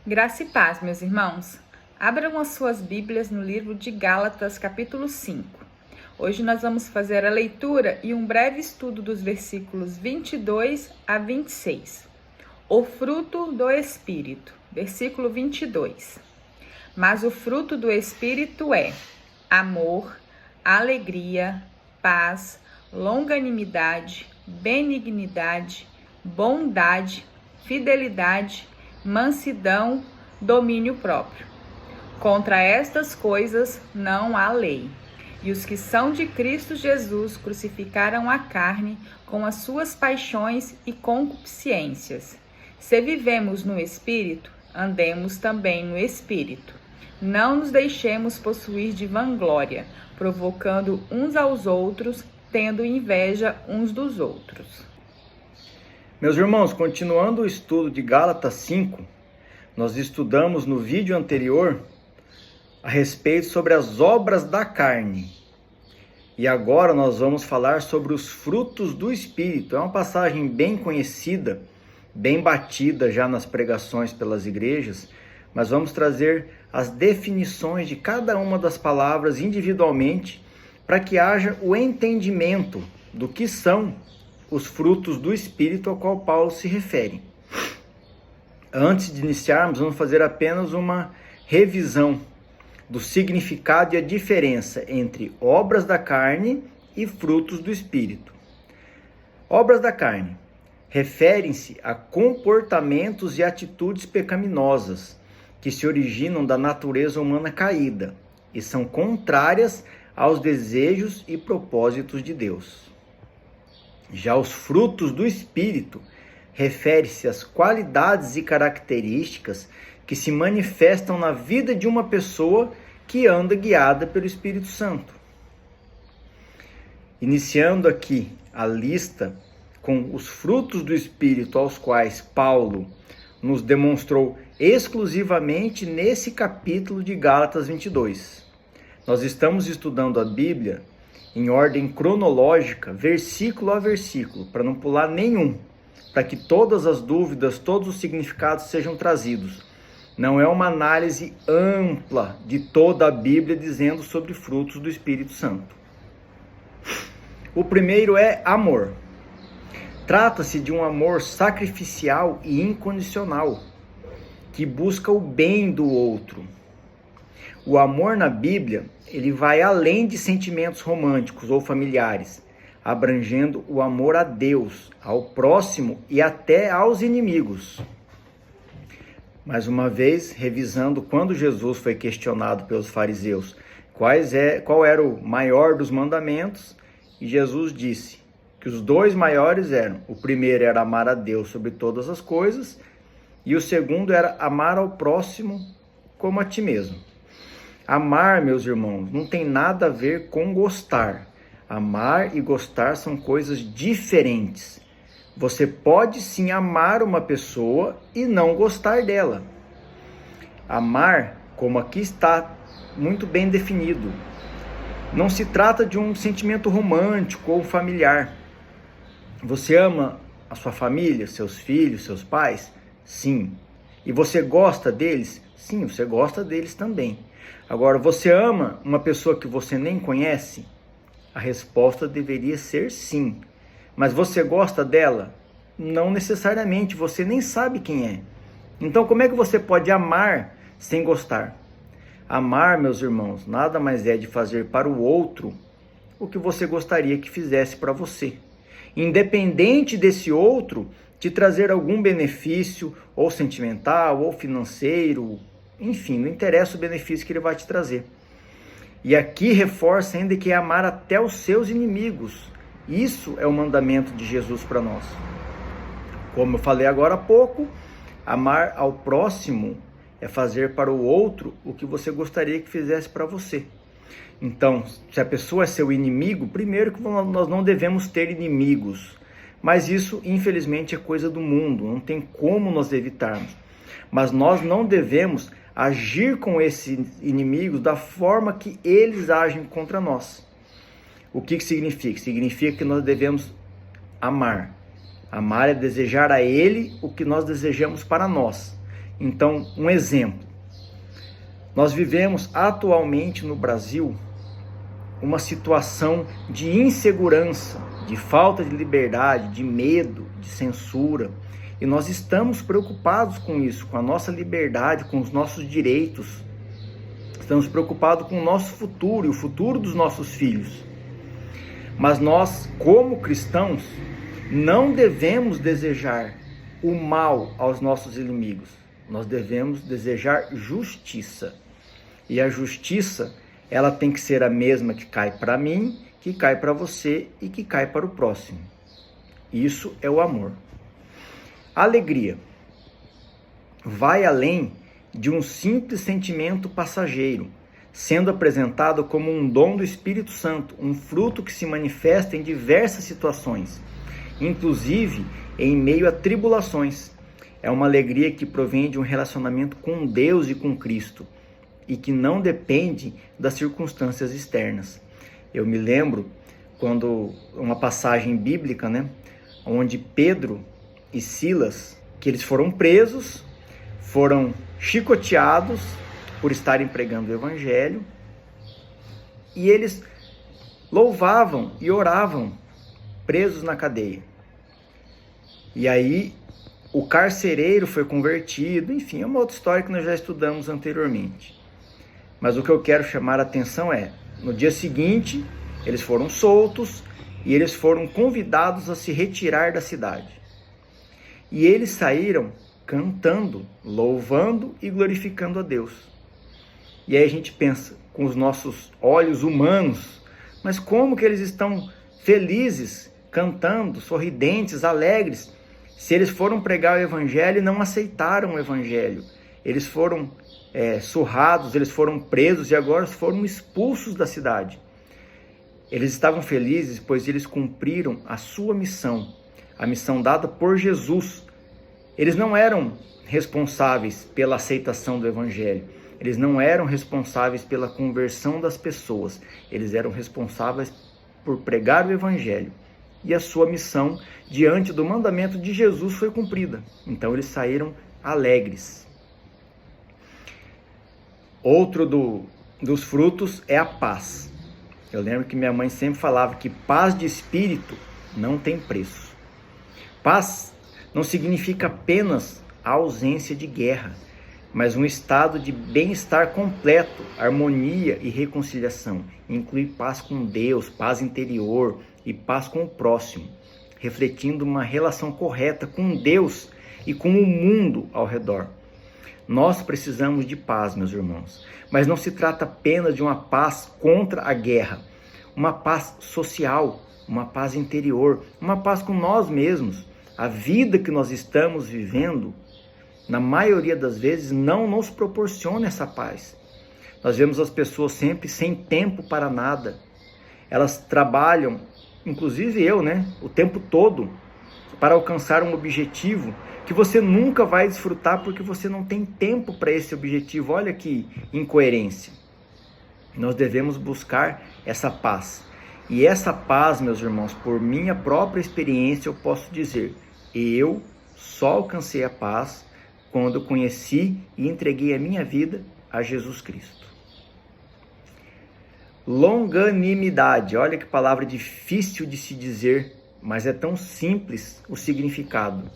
Graça e paz, meus irmãos. Abram as suas Bíblias no livro de Gálatas, capítulo 5. Hoje nós vamos fazer a leitura e um breve estudo dos versículos 22 a 26. O fruto do Espírito, versículo 22. Mas o fruto do Espírito é amor, alegria, paz, longanimidade, benignidade, bondade, fidelidade, mansidão, domínio próprio. Contra estas coisas não há lei. E os que são de Cristo Jesus crucificaram a carne com as suas paixões e concupiscências. Se vivemos no Espírito, andemos também no Espírito. Não nos deixemos possuir de vanglória, provocando uns aos outros, tendo inveja uns dos outros. Meus irmãos, continuando o estudo de Gálatas 5, nós estudamos no vídeo anterior a respeito sobre as obras da carne. E agora nós vamos falar sobre os frutos do Espírito. É uma passagem bem conhecida, bem batida já nas pregações pelas igrejas, mas vamos trazer as definições de cada uma das palavras individualmente para que haja o entendimento do que são os frutos do Espírito ao qual Paulo se refere. Antes de iniciarmos, vamos fazer apenas uma revisão do significado e a diferença entre obras da carne e frutos do Espírito. Obras da carne referem-se a comportamentos e atitudes pecaminosas que se originam da natureza humana caída e são contrárias aos desejos e propósitos de Deus. Já os frutos do Espírito refere-se às qualidades e características que se manifestam na vida de uma pessoa que anda guiada pelo Espírito Santo. Iniciando aqui a lista com os frutos do Espírito aos quais Paulo nos demonstrou exclusivamente nesse capítulo de Gálatas 22. Nós estamos estudando a Bíblia em ordem cronológica, versículo a versículo, para não pular nenhum, para que todas as dúvidas, todos os significados sejam trazidos. Não é uma análise ampla de toda a Bíblia dizendo sobre frutos do Espírito Santo. O primeiro é amor. Trata-se de um amor sacrificial e incondicional, que busca o bem do outro. O amor na Bíblia, ele vai além de sentimentos românticos ou familiares, abrangendo o amor a Deus, ao próximo e até aos inimigos. Mais uma vez, revisando quando Jesus foi questionado pelos fariseus qual era o maior dos mandamentos, e Jesus disse que os dois maiores eram: o primeiro era amar a Deus sobre todas as coisas, e o segundo era amar ao próximo como a ti mesmo. Amar, meus irmãos, não tem nada a ver com gostar. Amar e gostar são coisas diferentes. Você pode sim amar uma pessoa e não gostar dela. Amar, como aqui está muito bem definido, não se trata de um sentimento romântico ou familiar. Você ama a sua família, seus filhos, seus pais? Sim. E você gosta deles? Sim, você gosta deles também. Agora, você ama uma pessoa que você nem conhece? A resposta deveria ser sim. Mas você gosta dela? Não necessariamente, você nem sabe quem é. Então, como é que você pode amar sem gostar? Amar, meus irmãos, nada mais é de fazer para o outro o que você gostaria que fizesse para você. Independente desse outro te trazer algum benefício, ou sentimental, ou financeiro, enfim, não interessa o benefício que ele vai te trazer. E aqui reforça ainda que é amar até os seus inimigos. Isso é o mandamento de Jesus para nós. Como eu falei agora há pouco, amar ao próximo é fazer para o outro o que você gostaria que fizesse para você. Então, se a pessoa é seu inimigo, primeiro que nós não devemos ter inimigos. Mas isso, infelizmente, é coisa do mundo, não tem como nós evitarmos. Mas nós não devemos agir com esses inimigos da forma que eles agem contra nós. O que significa? Significa que nós devemos amar. Amar é desejar a ele o que nós desejamos para nós. Então, um exemplo. Nós vivemos atualmente no Brasil uma situação de insegurança, de falta de liberdade, de medo, de censura. E nós estamos preocupados com isso, com a nossa liberdade, com os nossos direitos. Estamos preocupados com o nosso futuro e o futuro dos nossos filhos. Mas nós, como cristãos, não devemos desejar o mal aos nossos inimigos. Nós devemos desejar justiça. E a justiça, ela tem que ser a mesma que cai para mim, que cai para você e que cai para o próximo. Isso é o amor. A alegria vai além de um simples sentimento passageiro, sendo apresentado como um dom do Espírito Santo, um fruto que se manifesta em diversas situações, inclusive em meio a tribulações. É uma alegria que provém de um relacionamento com Deus e com Cristo, e que não depende das circunstâncias externas. Eu me lembro quando uma passagem bíblica, onde Pedro e Silas, que eles foram presos, foram chicoteados por estarem pregando o evangelho, e eles louvavam e oravam presos na cadeia. E aí o carcereiro foi convertido, enfim, é uma outra história que nós já estudamos anteriormente. Mas o que eu quero chamar a atenção é, no dia seguinte, eles foram soltos e eles foram convidados a se retirar da cidade. E eles saíram cantando, louvando e glorificando a Deus. E aí a gente pensa, com os nossos olhos humanos, mas como que eles estão felizes, cantando, sorridentes, alegres, se eles foram pregar o evangelho e não aceitaram o evangelho? Eles foram surrados, eles foram presos e agora foram expulsos da cidade. Eles estavam felizes, pois eles cumpriram a sua missão, a missão dada por Jesus. Eles não eram responsáveis pela aceitação do evangelho, eles não eram responsáveis pela conversão das pessoas, eles eram responsáveis por pregar o evangelho. E a sua missão, diante do mandamento de Jesus, foi cumprida. Então eles saíram alegres. Outro dos frutos é a paz. Eu lembro que minha mãe sempre falava que paz de espírito não tem preço. Paz não significa apenas a ausência de guerra, mas um estado de bem-estar completo, harmonia e reconciliação. Inclui paz com Deus, paz interior e paz com o próximo, refletindo uma relação correta com Deus e com o mundo ao redor. Nós precisamos de paz, meus irmãos, mas não se trata apenas de uma paz contra a guerra, uma paz social, uma paz interior, uma paz com nós mesmos. A vida que nós estamos vivendo, na maioria das vezes, não nos proporciona essa paz. Nós vemos as pessoas sempre sem tempo para nada. Elas trabalham, inclusive eu, o tempo todo, para alcançar um objetivo que você nunca vai desfrutar porque você não tem tempo para esse objetivo. Olha que incoerência. Nós devemos buscar essa paz. E essa paz, meus irmãos, por minha própria experiência, eu posso dizer, eu só alcancei a paz quando eu conheci e entreguei a minha vida a Jesus Cristo. Longanimidade, olha que palavra difícil de se dizer, mas é tão simples o significado.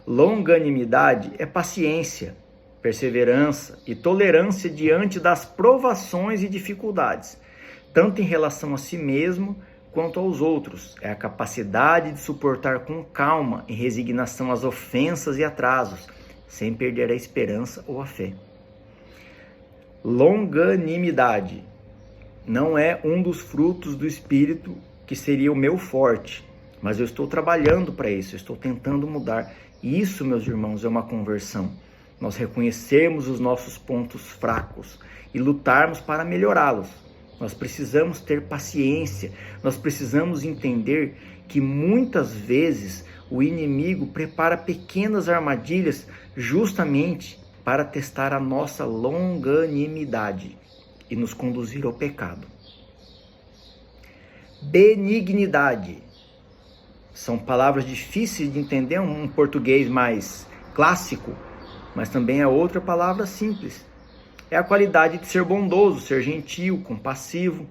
Longanimidade é paciência, perseverança e tolerância diante das provações e dificuldades, tanto em relação a si mesmo quanto aos outros. É a capacidade de suportar com calma e resignação as ofensas e atrasos, sem perder a esperança ou a fé. Longanimidade não é um dos frutos do Espírito que seria o meu forte, mas eu estou trabalhando para isso, eu estou tentando mudar. Isso, meus irmãos, é uma conversão. Nós reconhecermos os nossos pontos fracos e lutarmos para melhorá-los. Nós precisamos ter paciência, nós precisamos entender que muitas vezes o inimigo prepara pequenas armadilhas justamente para testar a nossa longanimidade e nos conduzir ao pecado. Benignidade. São palavras difíceis de entender, um português mais clássico, mas também é outra palavra simples. É a qualidade de ser bondoso, ser gentil, compassivo,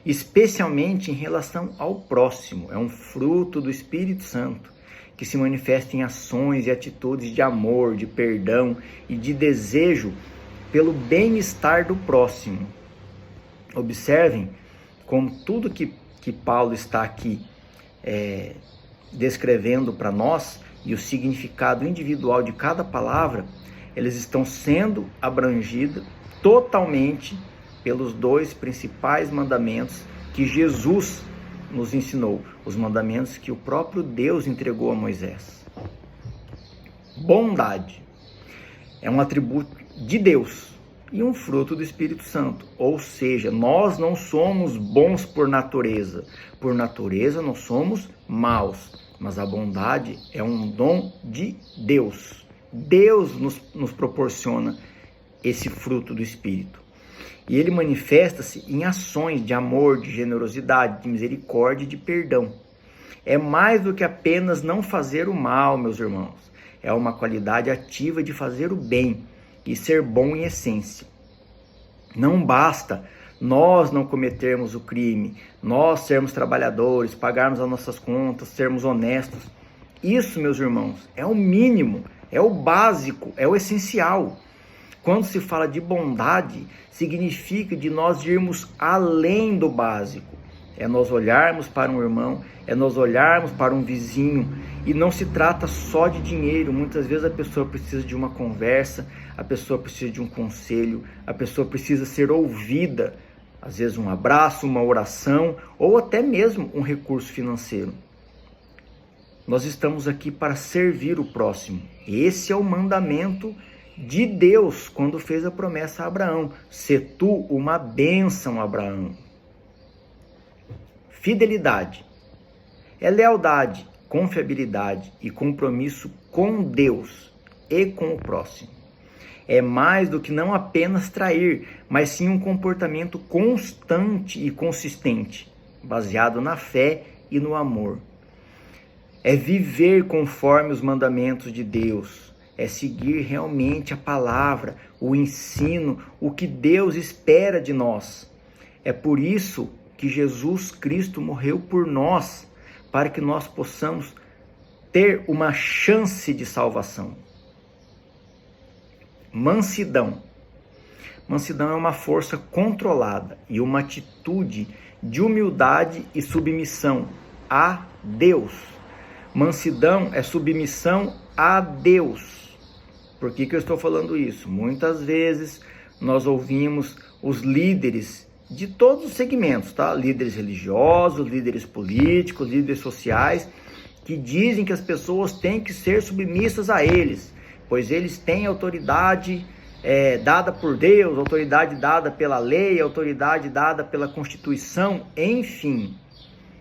especialmente em relação ao próximo. É um fruto do Espírito Santo que se manifesta em ações e atitudes de amor, de perdão e de desejo pelo bem-estar do próximo. Observem como tudo que Paulo está aqui descrevendo para nós e o significado individual de cada palavra, eles estão sendo abrangidos totalmente pelos dois principais mandamentos que Jesus nos ensinou, os mandamentos que o próprio Deus entregou a Moisés. Bondade é um atributo de Deus e um fruto do Espírito Santo, ou seja, nós não somos bons por natureza nós somos maus, mas a bondade é um dom de Deus. Deus nos proporciona esse fruto do Espírito. E ele manifesta-se em ações de amor, de generosidade, de misericórdia e de perdão. É mais do que apenas não fazer o mal, meus irmãos. É uma qualidade ativa de fazer o bem e ser bom em essência. Não basta nós não cometermos o crime, nós sermos trabalhadores, pagarmos as nossas contas, sermos honestos. Isso, meus irmãos, é o mínimo, é o básico, é o essencial. Quando se fala de bondade, significa de nós irmos além do básico. É nós olharmos para um irmão, é nós olharmos para um vizinho. E não se trata só de dinheiro. Muitas vezes a pessoa precisa de uma conversa, a pessoa precisa de um conselho, a pessoa precisa ser ouvida. Às vezes um abraço, uma oração ou até mesmo um recurso financeiro. Nós estamos aqui para servir o próximo. Esse é o mandamento de Deus quando fez a promessa a Abraão: "Se tu uma bênção, Abraão". Fidelidade é lealdade, confiabilidade e compromisso com Deus e com o próximo. É mais do que não apenas trair, mas sim um comportamento constante e consistente, baseado na fé e no amor. É viver conforme os mandamentos de Deus, é seguir realmente a palavra, o ensino, o que Deus espera de nós. É por isso que Jesus Cristo morreu por nós, para que nós possamos ter uma chance de salvação. Mansidão. Mansidão é uma força controlada e uma atitude de humildade e submissão a Deus. Mansidão é submissão a Deus. Por que eu estou falando isso? Muitas vezes nós ouvimos os líderes de todos os segmentos, tá? Líderes religiosos, líderes políticos, líderes sociais, que dizem que as pessoas têm que ser submissas a eles, pois eles têm autoridade dada por Deus, autoridade dada pela lei, autoridade dada pela Constituição, enfim.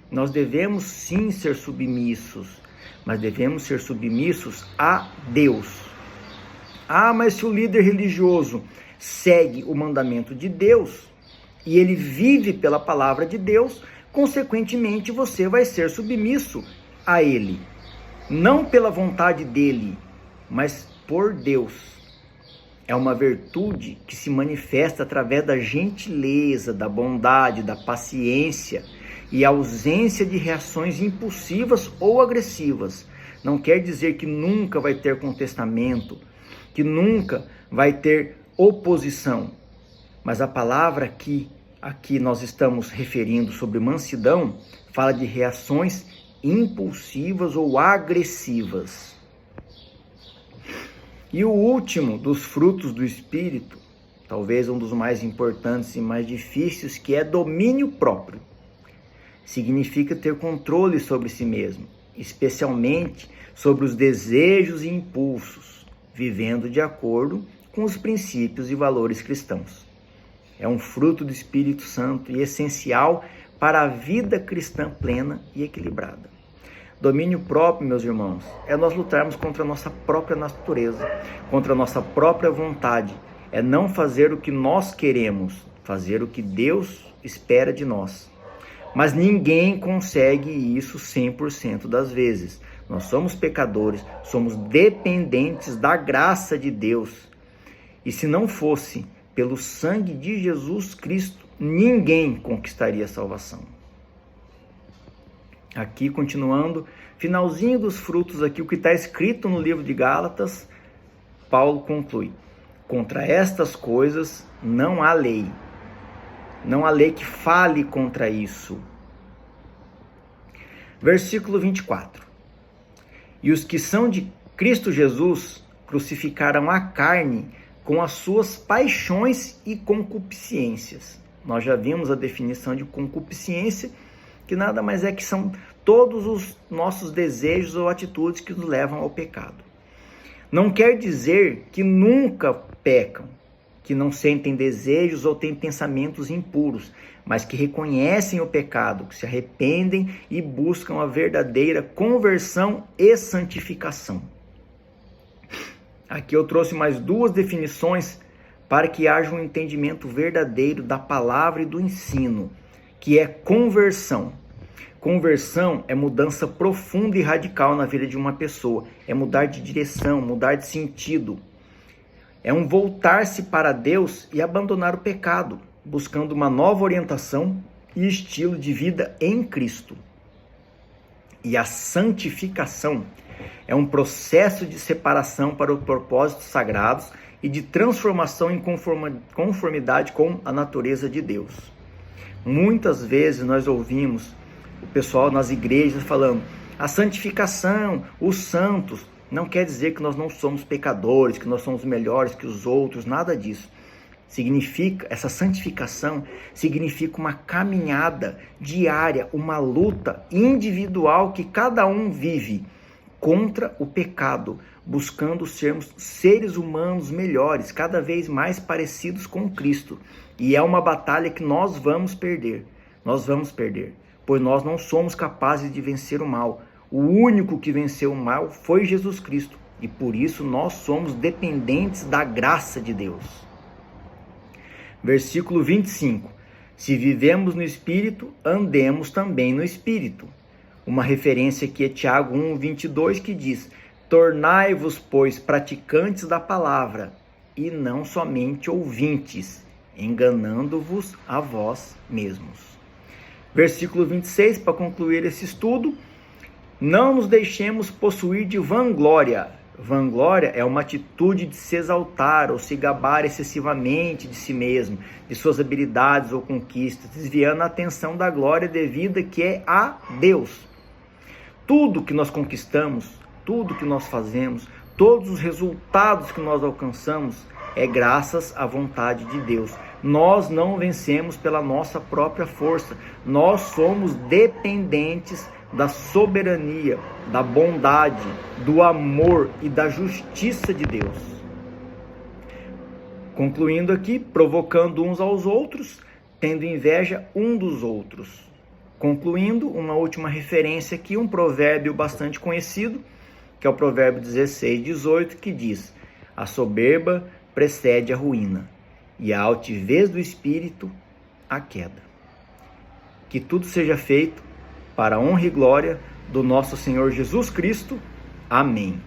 Nós devemos sim ser submissos, mas devemos ser submissos a Deus. Ah, mas se o líder religioso segue o mandamento de Deus e ele vive pela palavra de Deus, consequentemente você vai ser submisso a ele. Não pela vontade dele, mas por Deus. É uma virtude que se manifesta através da gentileza, da bondade, da paciência e ausência de reações impulsivas ou agressivas. Não quer dizer que nunca vai ter contestamento, que nunca vai ter oposição. Mas a palavra que aqui nós estamos referindo sobre mansidão fala de reações impulsivas ou agressivas. E o último dos frutos do Espírito, talvez um dos mais importantes e mais difíceis, que é domínio próprio. Significa ter controle sobre si mesmo, especialmente sobre os desejos e impulsos, vivendo de acordo com os princípios e valores cristãos. É um fruto do Espírito Santo e essencial para a vida cristã plena e equilibrada. Domínio próprio, meus irmãos, é nós lutarmos contra a nossa própria natureza, contra a nossa própria vontade. É não fazer o que nós queremos, fazer o que Deus espera de nós. Mas ninguém consegue isso 100% das vezes. Nós somos pecadores, somos dependentes da graça de Deus. E se não fosse pelo sangue de Jesus Cristo, ninguém conquistaria a salvação. Aqui, continuando, finalzinho dos frutos aqui, o que está escrito no livro de Gálatas, Paulo conclui: contra estas coisas não há lei. Não há lei que fale contra isso. Versículo 24. E os que são de Cristo Jesus crucificaram a carne com as suas paixões e concupiscências. Nós já vimos a definição de concupiscência, que nada mais é que são todos os nossos desejos ou atitudes que nos levam ao pecado. Não quer dizer que nunca pecam, que não sentem desejos ou têm pensamentos impuros, mas que reconhecem o pecado, que se arrependem e buscam a verdadeira conversão e santificação. Aqui eu trouxe mais duas definições para que haja um entendimento verdadeiro da palavra e do ensino, que é conversão. Conversão é mudança profunda e radical na vida de uma pessoa, é mudar de direção, mudar de sentido. É um voltar-se para Deus e abandonar o pecado, buscando uma nova orientação e estilo de vida em Cristo. E a santificação é um processo de separação para os propósitos sagrados e de transformação em conformidade com a natureza de Deus. Muitas vezes nós ouvimos o pessoal nas igrejas falando: a santificação, os santos. Não quer dizer que nós não somos pecadores, que nós somos melhores que os outros, nada disso. Essa santificação significa uma caminhada diária, uma luta individual que cada um vive contra o pecado, buscando sermos seres humanos melhores, cada vez mais parecidos com Cristo. E é uma batalha que nós vamos perder, pois nós não somos capazes de vencer o mal. O único que venceu o mal foi Jesus Cristo, e por isso nós somos dependentes da graça de Deus. Versículo 25. Se vivemos no Espírito, andemos também no Espírito. Uma referência aqui é Tiago 1:22, que diz: tornai-vos, pois, praticantes da palavra, e não somente ouvintes, enganando-vos a vós mesmos. Versículo 26, para concluir esse estudo: não nos deixemos possuir de vanglória. Vanglória é uma atitude de se exaltar ou se gabar excessivamente de si mesmo, de suas habilidades ou conquistas, desviando a atenção da glória devida que é a Deus. Tudo que nós conquistamos, tudo que nós fazemos, todos os resultados que nós alcançamos é graças à vontade de Deus. Nós não vencemos pela nossa própria força, nós somos dependentes da soberania, da bondade, do amor e da justiça de Deus. Concluindo aqui, provocando uns aos outros, tendo inveja um dos outros. Concluindo, uma última referência aqui, um provérbio bastante conhecido, que é o provérbio 16:18, que diz: a soberba precede a ruína, e a altivez do espírito a queda. Que tudo seja feito para a honra e glória do nosso Senhor Jesus Cristo. Amém.